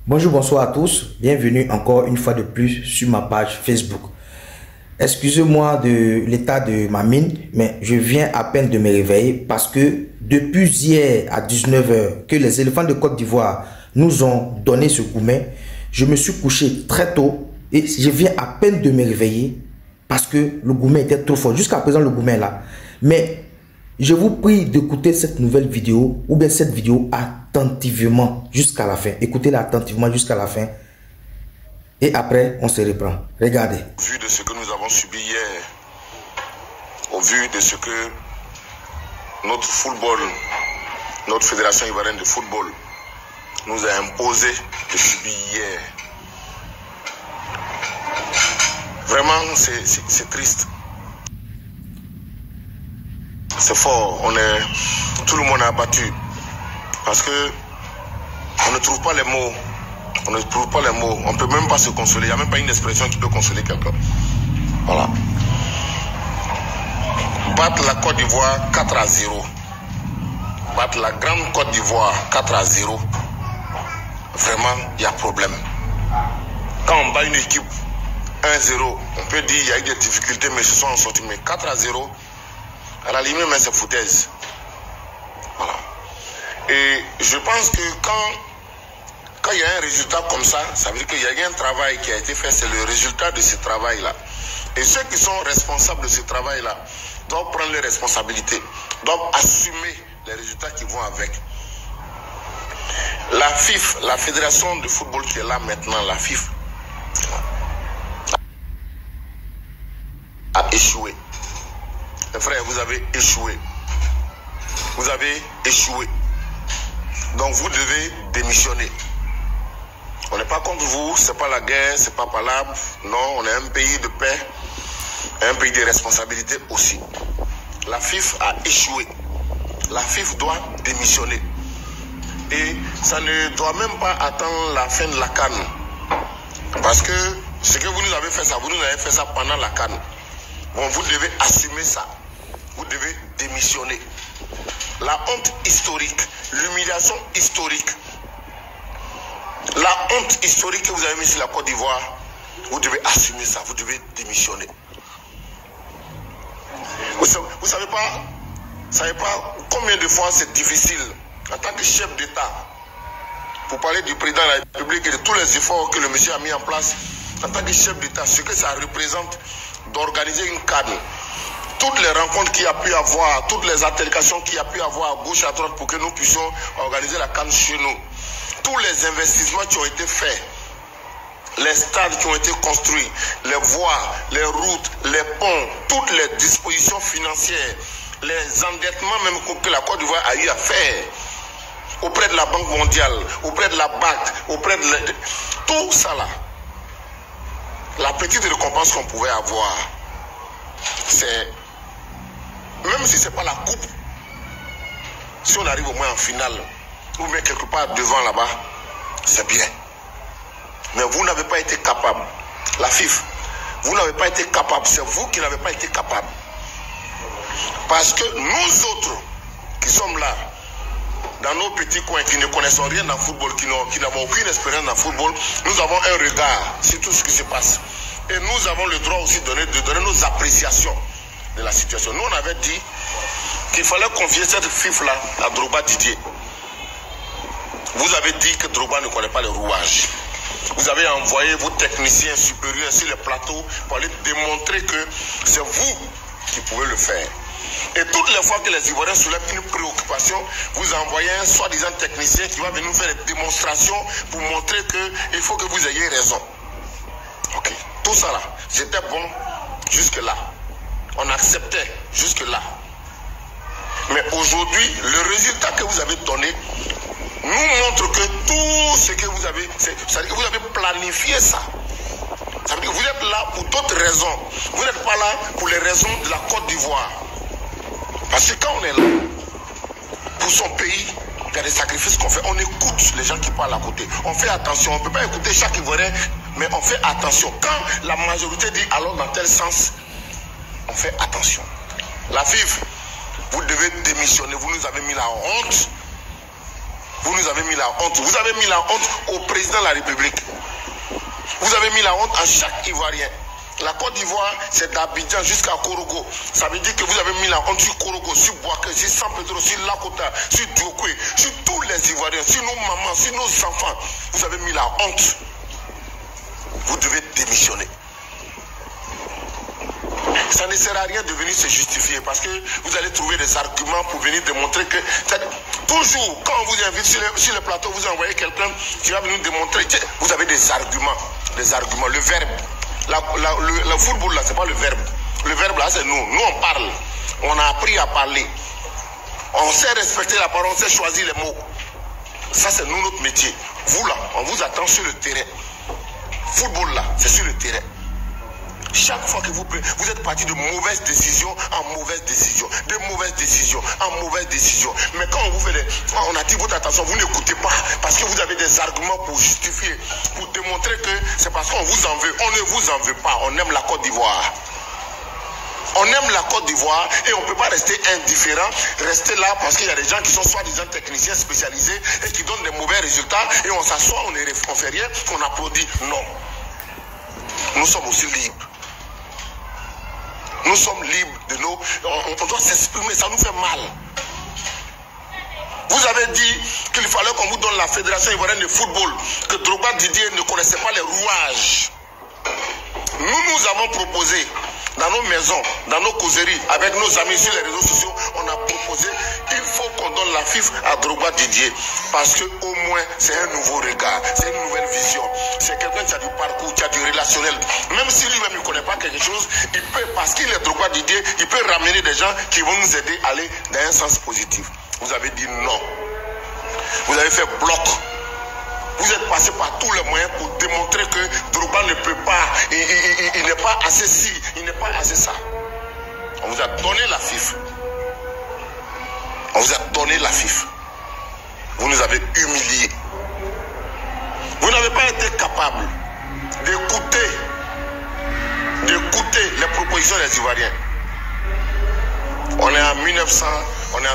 Bonjour, bonsoir à tous. Bienvenue encore une fois de plus sur ma page Facebook. Excusez-moi de l'état de ma mine, mais je viens à peine de me réveiller parce que depuis hier à 19 h que les éléphants de Côte d'Ivoire nous ont donné ce gourmet, je me suis couché très tôt et je viens à peine de me réveiller parce que le gourmet était trop fort. Jusqu'à présent, le gourmet est là. Mais je vous prie d'écouter cette nouvelle vidéo ou bien cette vidéo attentivement jusqu'à la fin. Écoutez-la attentivement jusqu'à la fin. Et après, on se reprend. Regardez. Au vu de ce que nous avons subi hier, au vu de ce que notre football, notre fédération ivoirienne de football nous a imposé de subir hier, vraiment c'est triste. C'est fort, tout le monde est abattu parce que on ne trouve pas les mots. On ne trouve pas les mots. On ne peut même pas se consoler. Il n'y a même pas une expression qui peut consoler quelqu'un. Voilà. Battre la Côte d'Ivoire 4-0. Battre la grande Côte d'Ivoire 4-0. Vraiment, il y a problème. Quand on bat une équipe 1-0, on peut dire qu'il y a eu des difficultés, mais ils se sont en sortis. Mais 4-0, à la limite, mais c'est foutaise. Voilà. Et je pense que quand il y a un résultat comme ça, ça veut dire qu'il y a eu un travail qui a été fait, c'est le résultat de ce travail-là. Et ceux qui sont responsables de ce travail-là doivent prendre les responsabilités, doivent assumer les résultats qui vont avec. La FIF, la fédération de football qui est là maintenant, la FIF, a échoué. Mes frères, vous avez échoué. Vous avez échoué. Donc vous devez démissionner. On n'est pas contre vous, c'est pas la guerre, c'est pas palabre. Non, on est un pays de paix, un pays de responsabilité aussi. La FIF a échoué. La FIF doit démissionner. Et ça ne doit même pas attendre la fin de la CAN. Parce que ce que vous nous avez fait ça, vous nous avez fait ça pendant la CAN. Bon, vous devez assumer ça. Vous devez démissionner. La honte historique, l'humiliation historique, la honte historique que vous avez mise sur la Côte d'Ivoire, vous devez assumer ça, vous devez démissionner. Vous savez pas combien de fois c'est difficile en tant que chef d'État, pour parler du président de la République et de tous les efforts que le monsieur a mis en place, en tant que chef d'État, ce que ça représente d'organiser une CAN. Toutes les rencontres qu'il y a pu avoir, toutes les altercations qu'il y a pu avoir à gauche, à droite pour que nous puissions organiser la CAN chez nous. Tous les investissements qui ont été faits, les stades qui ont été construits, les voies, les routes, les ponts, toutes les dispositions financières, les endettements même que la Côte d'Ivoire a eu à faire auprès de la Banque mondiale, auprès de la BAC, auprès de tout ça là. La petite récompense qu'on pouvait avoir, c'est, même si ce n'est pas la coupe, si on arrive au moins en finale, ou bien quelque part devant là-bas, c'est bien. Mais vous n'avez pas été capable. La FIF, vous n'avez pas été capable. C'est vous qui n'avez pas été capable. Parce que nous autres, qui sommes là, dans nos petits coins, qui ne connaissons rien dans le football, qui n'avons aucune expérience dans le football, nous avons un regard sur tout ce qui se passe. Et nous avons le droit aussi de donner nos appréciations de la situation. Nous, on avait dit qu'il fallait confier cette FIF-là à Drogba Didier. Vous avez dit que Drogba ne connaît pas le rouage. Vous avez envoyé vos techniciens supérieurs sur les plateaux pour aller démontrer que c'est vous qui pouvez le faire. Et toutes les fois que les Ivoiriens soulèvent une préoccupation, vous envoyez un soi-disant technicien qui va venir faire des démonstrations pour montrer qu'il faut que vous ayez raison. Ok. Tout ça là, c'était bon jusque-là. On acceptait jusque-là. Mais aujourd'hui, le résultat que vous avez donné nous montre que tout ce que vous avez, c'est-à-dire que vous avez planifié ça. Ça veut dire que vous êtes là pour d'autres raisons. Vous n'êtes pas là pour les raisons de la Côte d'Ivoire. Parce que quand on est là, pour son pays, il y a des sacrifices qu'on fait. On écoute les gens qui parlent à côté. On fait attention. On ne peut pas écouter chaque Ivoirien, mais on fait attention. Quand la majorité dit alors dans tel sens, on fait attention. La FIF, vous devez démissionner. Vous nous avez mis la honte. Vous nous avez mis la honte. Vous avez mis la honte au président de la République. Vous avez mis la honte à chaque Ivoirien. La Côte d'Ivoire, c'est d'Abidjan jusqu'à Korogo. Ça veut dire que vous avez mis la honte sur Korogo, sur Boaké, sur San Pedro, sur Lakota, sur Diokwe, sur tous les Ivoiriens, sur nos mamans, sur nos enfants. Vous avez mis la honte. Vous devez démissionner. Ça ne sert à rien de venir se justifier parce que vous allez trouver des arguments pour venir démontrer que... Toujours, quand on vous invite sur le plateau, vous envoyez quelqu'un qui va venir démontrer que vous avez des arguments. Des arguments, le verbe. Le football, là, c'est pas le verbe. Le verbe, là, c'est nous. Nous, on parle. On a appris à parler. On sait respecter la parole, on sait choisir les mots. Ça, c'est nous, notre métier. Vous, là, on vous attend sur le terrain. Football, là, c'est sur le terrain. Chaque fois que vous êtes parti de mauvaises décisions en mauvaises décisions, de mauvaises décisions en mauvaises décisions. Mais quand on vous fait on attire votre attention, vous n'écoutez pas parce que vous avez des arguments pour justifier, pour démontrer que c'est parce qu'on vous en veut. On ne vous en veut pas. On aime la Côte d'Ivoire. On aime la Côte d'Ivoire et on ne peut pas rester indifférent, rester là parce qu'il y a des gens qui sont soi-disant techniciens spécialisés et qui donnent des mauvais résultats et on s'assoit, on ne fait rien, on applaudit. Non. Nous sommes aussi libres. Nous sommes libres de nos... On doit s'exprimer, ça nous fait mal. Vous avez dit qu'il fallait qu'on vous donne la Fédération ivoirienne de football, que Drogba Didier ne connaissait pas les rouages. Nous avons proposé, dans nos maisons, dans nos causeries, avec nos amis sur les réseaux sociaux, on a proposé qu'il faut qu'on donne la FIFA à Drogba Didier. Parce qu'au moins, c'est un nouveau regard, c'est une nouvelle vision. C'est quelqu'un qui a du parcours, qui a du relationnel. Même si lui-même ne connaît pas quelque chose, il peut, parce qu'il est Drogba Didier, il peut ramener des gens qui vont nous aider à aller dans un sens positif. Vous avez dit non. Vous avez fait bloc. Vous êtes passé par tous les moyens pour démontrer que Drogba ne peut pas, il n'est pas assez ci, il n'est pas assez ça. On vous a donné la FIFA. On vous a donné la FIFA. Vous nous avez humiliés. Vous n'avez pas été capable d'écouter les propositions des Ivoiriens. On est en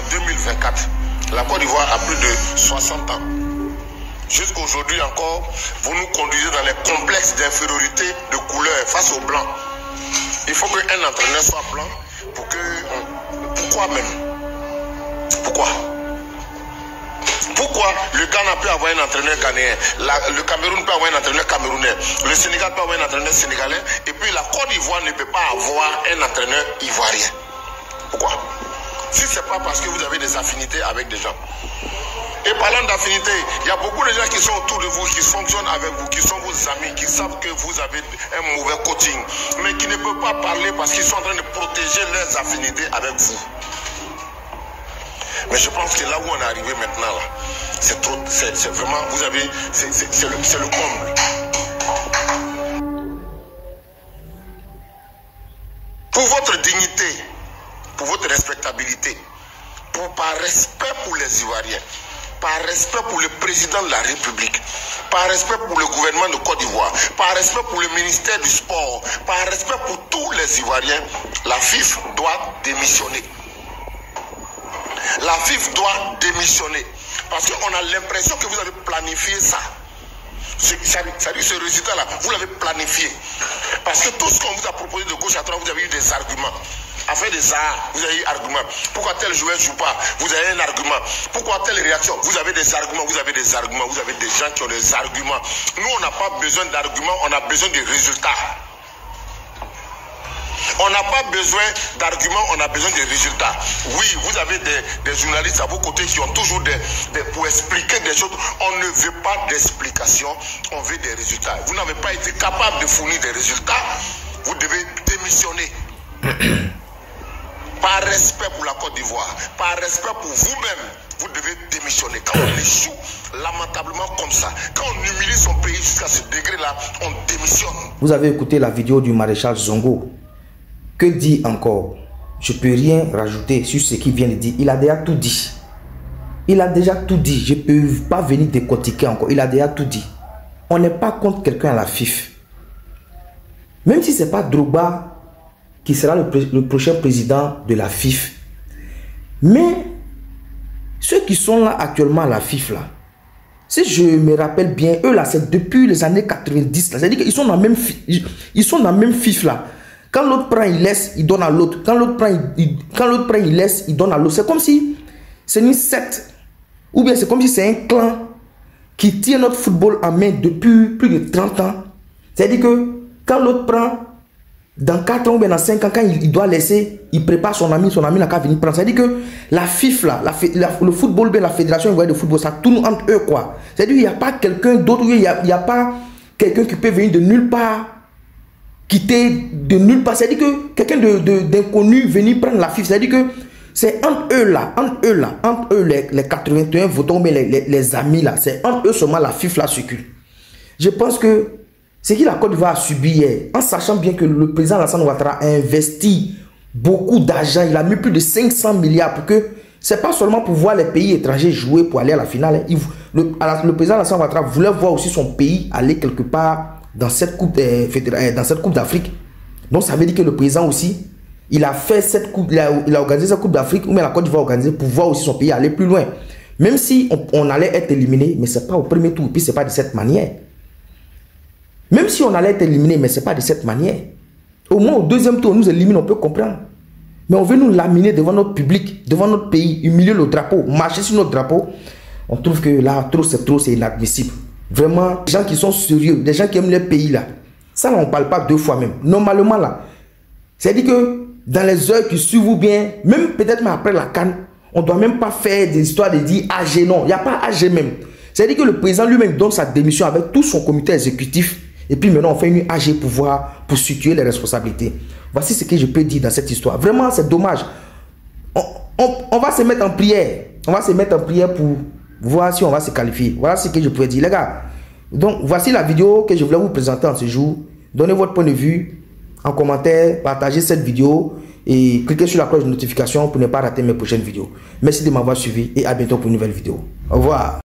2024. La Côte d'Ivoire a plus de 60 ans. Jusqu'aujourd'hui encore, vous nous conduisez dans les complexes d'infériorité de couleur face aux Blancs. Il faut qu'un entraîneur soit blanc pour que... Pourquoi même? Pourquoi? Pourquoi le Ghana peut avoir un entraîneur ghanéen, le Cameroun peut avoir un entraîneur camerounais, le Sénégal peut avoir un entraîneur sénégalais, et puis la Côte d'Ivoire ne peut pas avoir un entraîneur ivoirien? Pourquoi? Si ce n'est pas parce que vous avez des affinités avec des gens. Et parlant d'affinité, il y a beaucoup de gens qui sont autour de vous, qui fonctionnent avec vous, qui sont vos amis, qui savent que vous avez un mauvais coaching, mais qui ne peuvent pas parler parce qu'ils sont en train de protéger leurs affinités avec vous. Mais je pense que là où on est arrivé maintenant, là, c'est trop, c'est vraiment, vous avez, c'est le comble. Pour votre dignité, pour votre respectabilité, par respect pour les Ivoiriens, par respect pour le président de la République, par respect pour le gouvernement de Côte d'Ivoire, par respect pour le ministère du Sport, par respect pour tous les Ivoiriens, la FIFA doit démissionner. La FIFA doit démissionner. Parce qu'on a l'impression que vous avez planifié ça. C'est-à-dire ce résultat-là, vous l'avez planifié. Parce que tout ce qu'on vous a proposé de gauche à droite, vous avez eu des arguments. Afin des arts, vous avez eu argument. Pourquoi tel joueur ne joue pas? Vous avez un argument. Pourquoi telle réaction? Vous avez des arguments, vous avez des arguments, vous avez des gens qui ont des arguments. Nous, on n'a pas besoin d'arguments, on a besoin de résultats. On n'a pas besoin d'arguments, on a besoin de résultats. Oui, vous avez des journalistes à vos côtés qui ont toujours pour expliquer des choses. On ne veut pas d'explications, on veut des résultats. Vous n'avez pas été capable de fournir des résultats, vous devez démissionner. Par respect pour la Côte d'Ivoire, par respect pour vous-même, vous devez démissionner. Quand on échoue lamentablement comme ça, quand on humilie son pays jusqu'à ce degré-là, on démissionne. Vous avez écouté la vidéo du maréchal Zongo. Que dit encore? Je ne peux rien rajouter sur ce qu'il vient de dire. Il a déjà tout dit. Il a déjà tout dit. Je ne peux pas venir décortiquer encore. Il a déjà tout dit. On n'est pas contre quelqu'un à la FIFA. Même si ce n'est pas Drogba qui sera le prochain président de la FIFA. Mais ceux qui sont là actuellement à la FIFA, là, si je me rappelle bien, eux là, c'est depuis les années 90. C'est-à-dire qu'ils sont dans la même FIFA là. Quand l'autre prend, il laisse, il donne à l'autre. Quand l'autre prend, il laisse, il donne à l'autre. C'est comme si c'est une secte. Ou bien c'est comme si c'est un clan qui tient notre football en main depuis plus de 30 ans. C'est-à-dire que quand l'autre prend, dans 4 ans ou bien dans 5 ans, quand il doit laisser, il prépare son ami n'a qu'à venir prendre. C'est-à-dire que la FIFA, le football, bien la fédération de football, ça tourne entre eux, quoi. C'est-à-dire qu'il n'y a pas quelqu'un d'autre, il n'y a pas quelqu'un qui peut venir de nulle part, quitter de nulle part. C'est-à-dire que quelqu'un d'inconnu venir prendre la FIFA. C'est-à-dire que c'est entre eux, les 81 votants, mais les amis là, c'est entre eux seulement la FIFA circule. Je pense que ce que la Côte d'Ivoire a subi hier, en sachant bien que le président Alassane Ouattara a investi beaucoup d'argent, il a mis plus de 500 milliards pour que, c'est pas seulement pour voir les pays étrangers jouer pour aller à la finale. Le président Alassane Ouattara voulait voir aussi son pays aller quelque part dans cette coupe d'Afrique. Donc ça veut dire que le président aussi, il a fait cette coupe, il a organisé cette coupe d'Afrique, ou bien la Côte d'Ivoire organisée pour voir aussi son pays aller plus loin. Même si on allait être éliminé, mais c'est pas au premier tour, et puis c'est pas de cette manière. Même si on allait être éliminé, mais ce n'est pas de cette manière. Au moins au deuxième tour, on nous élimine, on peut comprendre. Mais on veut nous laminer devant notre public, devant notre pays, humilier le drapeau, marcher sur notre drapeau. On trouve que là, trop, c'est inadmissible. Vraiment, des gens qui sont sérieux, des gens qui aiment leur pays là. Ça, là, on ne parle pas 2 fois même. Normalement là, c'est-à-dire que dans les heures qui suivent ou bien, même peut-être même après la CAN, on ne doit même pas faire des histoires de dire AG, non. Il n'y a pas AG même. C'est-à-dire que le président lui-même donne sa démission avec tout son comité exécutif. Et puis maintenant, on fait une AG pour situer les responsabilités. Voici ce que je peux dire dans cette histoire. Vraiment, c'est dommage. On va se mettre en prière. On va se mettre en prière pour voir si on va se qualifier. Voilà ce que je pouvais dire. Les gars, donc voici la vidéo que je voulais vous présenter en ce jour. Donnez votre point de vue en commentaire. Partagez cette vidéo. Et cliquez sur la cloche de notification pour ne pas rater mes prochaines vidéos. Merci de m'avoir suivi et à bientôt pour une nouvelle vidéo. Au revoir.